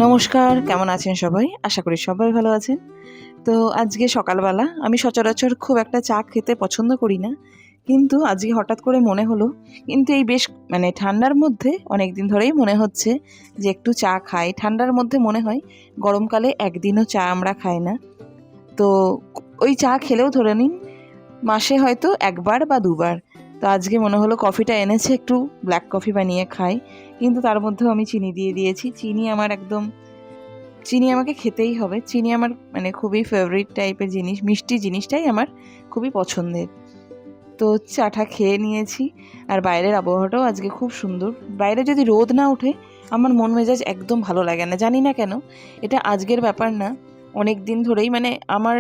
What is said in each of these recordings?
নমস্কার, কেমন আছেন সবাই? আশা করি সবাই ভালো আছেন। তো আজকে সকালবেলা আমি সচরাচর খুব একটা চা খেতে পছন্দ করি না। কিন্তু আজকে হঠাৎ করে মনে হলো, কিন্তু এই বেশ ঠান্ডার মধ্যে অনেকদিন ধরেই মনে হচ্ছে যে একটু চা খাই। ঠান্ডার মধ্যে মনে হয় গরমকালে একদিনও চা আমরা খাই না। তো ওই চা খেলেও ধরে নিন মাসে হয়তো ১ বার বা ২ বার। তো আজকে মনে হলো কফিটা এনেছে, একটু ব্ল্যাক কফি বানিয়ে খাই। কিন্তু তার মধ্যেও আমি চিনি দিয়ে দিয়েছি। চিনি আমাকে খেতেই হবে। চিনি আমার খুবই ফেভারিট টাইপের জিনিস। মিষ্টি জিনিসটাই আমার খুবই পছন্দের। তো চাটা খেয়ে নিয়েছি। আর বাইরের আবহাওয়াটাও আজকে খুব সুন্দর। বাইরে যদি রোদ না ওঠে আমার মন মেজাজ একদম ভালো লাগে না। জানি না কেন? এটা আজকের ব্যাপার না। অনেক দিন ধরেই আমার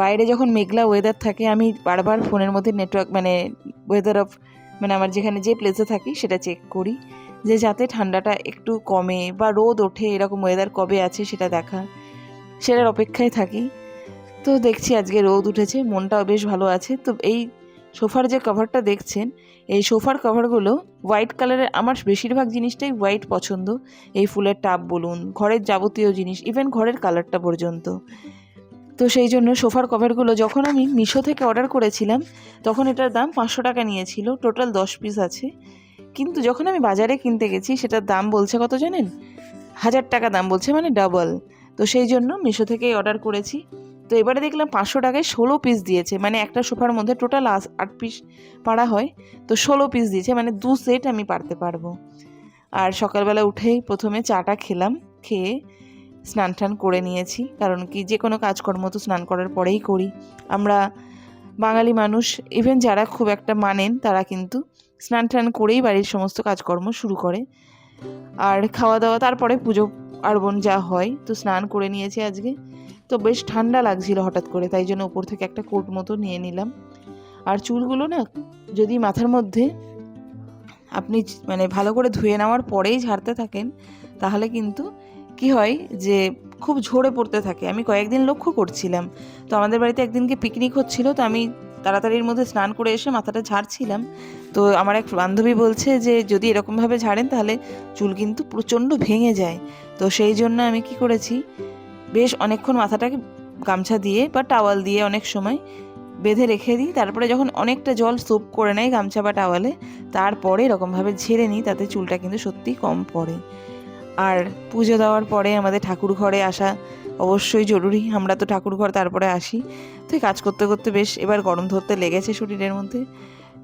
বাইরে যখন মেঘলা ওয়েদার থাকে আমি বারবার ফোনের মধ্যে নেটওয়ার্ক ওয়েদার অফ আমার যেখানে যে প্লেসে থাকি সেটা চেক করি যে যাতে ঠান্ডাটা একটু কমে বা রোদ ওঠে, এরকম ওয়েদার কবে আছে সেটার অপেক্ষায় থাকি। তো দেখছি আজকে রোদ উঠেছে, মনটাও বেশ ভালো আছে। তো এই সোফার যে কভারটা দেখছেন, এই সোফার কভারগুলো হোয়াইট কালারের। আমার বেশিরভাগ জিনিসটাই হোয়াইট পছন্দ। এই ফুলের টাব বলুন, ঘরের যাবতীয় জিনিস, ইভেন ঘরের কালারটা পর্যন্ত। তো সেই জন্য সোফার কভারগুলো যখন আমি মিশো থেকে অর্ডার করেছিলাম তখন এটার দাম ৫০০ টাকা নিয়েছিল। টোটাল ১০ পিস আছে। কিন্তু যখন আমি বাজারে কিনতে গেছি সেটার দাম বলছে কত জানেন? ১০০০ টাকা দাম বলছে, ডাবল। তো সেই জন্য মিশো থেকেই অর্ডার করেছি। তো এবারে দেখলাম ৫০০ টাকায় ১৬ পিস দিয়েছে। একটা সোফার মধ্যে টোটাল ৮ পিস পাড়া হয়। তো ১৬ পিস দিয়েছে, ২ সেট আমি পারতে পারবো। আর সকালবেলা উঠেই প্রথমে চাটা খেলাম। খেয়ে স্নান টান করে নিয়েছি, কারণ কি যে কোনো কাজকর্ম তো স্নান করার পরেই করি আমরা বাঙালি মানুষ। ইভেন যারা খুব একটা মানেন তারা কিন্তু স্নান টান করেই বাড়ির সমস্ত কাজকর্ম শুরু করে। আর খাওয়া দাওয়া তারপরে পুজো পার্বণ যা হয়। তো স্নান করে নিয়েছি আজকে। তো বেশ ঠান্ডা লাগছিল হঠাৎ করে, তাই জন্য উপর থেকে একটা কোট মতো নিয়ে নিলাম। আর চুলগুলো না যদি মাথার মধ্যে আপনি ভালো করে ধুয়ে নেওয়ার পরেই ঝাড়তে থাকেন তাহলে কিন্তু কি হয় যে খুব ঝরে পড়তে থাকে। আমি কয়েকদিন লক্ষ্য করছিলাম। তো আমাদের বাড়িতে একদিনকে পিকনিক হচ্ছিল, তো আমি তাড়াতাড়ির মধ্যে স্নান করে এসে মাথাটা ঝাড়ছিলাম। তো আমার এক বান্ধবী বলছে যে যদি এরকমভাবে ঝাড়েন তাহলে চুল কিন্তু প্রচণ্ড ভেঙে যায়। তো সেই জন্য আমি কি করেছি, বেশ অনেকক্ষণ মাথাটাকে গামছা দিয়ে বা টাওয়াল দিয়ে অনেক সময় বেঁধে রেখে দিই। তারপরে যখন অনেকটা জল সোপ করে নেয় গামছা বা টাওয়ালে, তারপরে এরকমভাবে ঝেড়ে নিই, তাতে চুলটা কিন্তু সত্যিই কম পড়ে। আর পুজো দেওয়ার পরে আমাদের ঠাকুর ঘরে আসা অবশ্যই জরুরি। আমরা তো ঠাকুর ঘর তারপরে আসি। তো কাজ করতে করতে বেশ এবার গরম ধরতে লেগেছে শরীরের মধ্যে।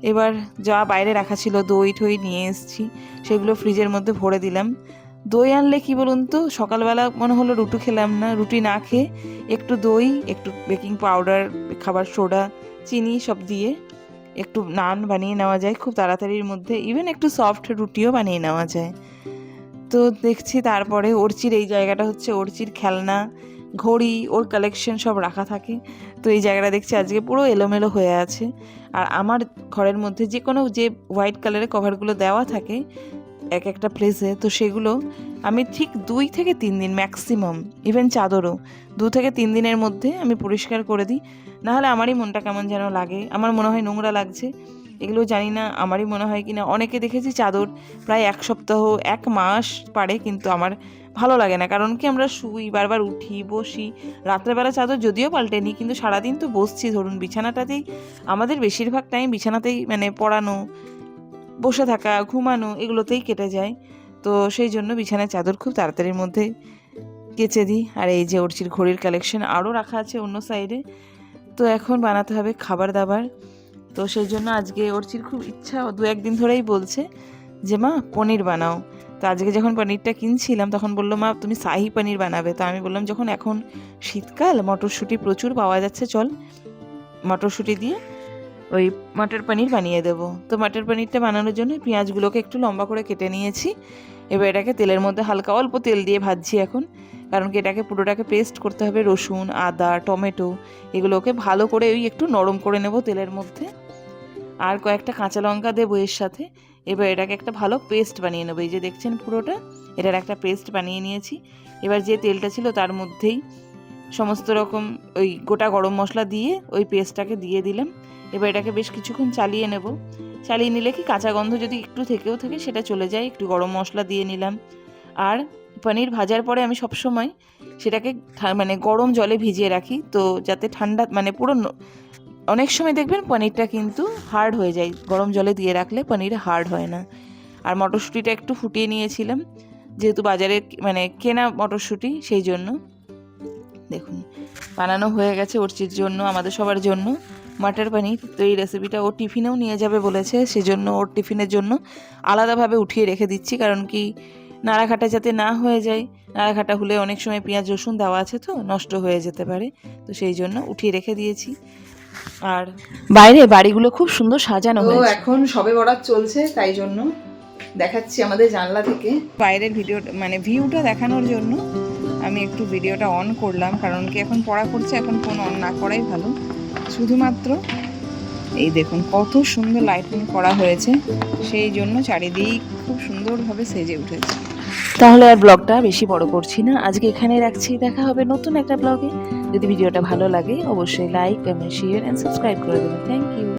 এবার যা বাইরে রাখা ছিল দই ঠই নিয়ে এসেছি, সেগুলো ফ্রিজের মধ্যে ভরে দিলাম। দই আনলে কি বলুন তো, সকালবেলা মনে হলো রুটি না খেয়ে একটু দই, একটু বেকিং পাউডার, খাবার সোডা, চিনি সব দিয়ে একটু নান বানিয়ে নেওয়া যায় খুব তাড়াতাড়ির মধ্যে। ইভেন একটু সফট রুটিও বানিয়ে নেওয়া যায়। তো দেখছি তারপরে অর্চির এই জায়গাটা হচ্ছে অর্চির খেলনা, ঘড়ি, ওর কালেকশন সব রাখা থাকে। তো এই জায়গাটা দেখছি আজকে পুরো এলোমেলো হয়ে আছে। আর আমার ঘরের মধ্যে যে কোনো যে হোয়াইট কালারের কভারগুলো দেওয়া থাকে এক একটা প্লেসে, তো সেগুলো আমি ঠিক ২ থেকে ৩ দিন ম্যাক্সিমাম, ইভেন চাদরও ২ থেকে ৩ দিনের মধ্যে আমি পরিষ্কার করে দিই। নাহলে আমারই মনটা কেমন যেন লাগে, আমার মনে হয় নোংরা লাগছে। এগুলো জানি না আমারই মনে হয় কিনা। অনেকে দেখেছি চাদর প্রায় ১ সপ্তাহ ১ মাস পারে, কিন্তু আমার ভালো লাগে না। কারণ কি আমরা শুই, বারবার উঠি বসি। রাত্রেবেলা চাদর যদিও পাল্টে নিই, কিন্তু সারাদিন তো বসছি, ধরুন বিছানাটাতেই আমাদের বেশিরভাগ টাইম বিছানাতেই পড়ানো, বসে থাকা, ঘুমানো এগুলোতেই কেটে যায়। তো সেই জন্য বিছানার চাদর খুব তাড়াতাড়ির মধ্যে কেচে দিই। আর এই যে অর্চির ঘড়ির কালেকশন আরও রাখা আছে অন্য সাইডে। তো এখন বানাতে হবে খাবার দাবার। তো সেই জন্য আজকে অর্চির খুব ইচ্ছা, ২-১ দিন ধরেই বলছে যে মা পনির বানাও। তো আজকে যখন পনিরটা কিনছিলাম তখন বললো মা তুমি শাহি পনির বানাবে। তো আমি বললাম যখন এখন শীতকাল, মটরশুঁটি প্রচুর পাওয়া যাচ্ছে, চল মটরশুঁটি দিয়ে ওই মটর পনির বানিয়ে দেবো। তো মটর পনিরটা বানানোর জন্য পেঁয়াজগুলোকে একটু লম্বা করে কেটে নিয়েছি। এবার এটাকে তেলের মধ্যে হালকা অল্প তেল দিয়ে ভাজছি এখন, কারণ কি এটাকে পুরোটাকে পেস্ট করতে হবে। রসুন, আদা, টমেটো এগুলোকে ভালো করে একটু নরম করে নেব তেলের মধ্যে। আর কয়েকটা কাঁচা লঙ্কা দেবো এর সাথে। এবার এটাকে একটা ভালো পেস্ট বানিয়ে নেবো। এই যে দেখছেন পুরোটা এটার একটা পেস্ট বানিয়ে নিয়েছি। এবার যে তেলটা ছিল তার মধ্যেই সমস্ত রকম ওই গোটা গরম মশলা দিয়ে ওই পেস্টটাকে দিয়ে দিলাম। এবার এটাকে বেশ কিছুক্ষণ চালিয়ে নেব। চালিয়ে নিলে কি কাঁচা গন্ধ যদি একটু থেকেও থাকে সেটা চলে যায়। একটু গরম মশলা দিয়ে নিলাম, আর পনির ভাজার পরে আমি সবসময় সেটাকে মানে গরম জলে ভিজিয়ে রাখি, তো যাতে ঠান্ডা মানে পুরো অনেক সময় দেখবেন পনিরটা কিন্তু হার্ড হয়ে যায়, গরম জলে দিয়ে রাখলে পনির হার্ড হয় না। আর মটরশুঁটিটা একটু ফুটিয়ে নিয়েছিলাম, যেহেতু বাজারে মানে কেনা মটরশুঁটি, সেই জন্য। দেখুন বানানো হয়ে গেছে ওরচির জন্য, আমাদের সবার জন্য মাটার পনির। তো এই রেসিপিটা ও টিফিনেও নিয়ে যাবে বলেছে, সেজন্য ওর টিফিনের জন্য আলাদাভাবে উঠিয়ে রেখে দিচ্ছি, কারণ কি নাড়াঘাটা যাতে না হয়ে যায়। নাড়াঘাটা হলে অনেক সময় পেঁয়াজ রসুন দেওয়া আছে তো নষ্ট হয়ে যেতে পারে, তো সেই জন্য উঠিয়ে রেখে দিয়েছি। আর বাইরে বাড়িগুলো খুব সুন্দর সাজানো হয়েছে। এখন সবে বরাত চলছে, তাই জন্য দেখাচ্ছি আমাদের জানলা থেকে বাইরের ভিডিও, মানে ভিউটা দেখানোর জন্য আমি একটু ভিডিওটা অন করলাম, কারণ কি এখন পড়া করছে, এখন ফোন অন না করাই ভালো। শুধুমাত্র এই দেখুন কত সুন্দর লাইটিং করা হয়েছে, সেই জন্য চারিদিক খুব সুন্দরভাবে সেজে উঠেছে। তাহলে আর ব্লগটা বেশি বড় করছি না, আজকে এখানে রাখছি। দেখা হবে নতুন একটা ব্লগে। যদি ভিডিওটা ভালো লাগে অবশ্যই like, comment, share and subscribe করে দেবেন। Thank you.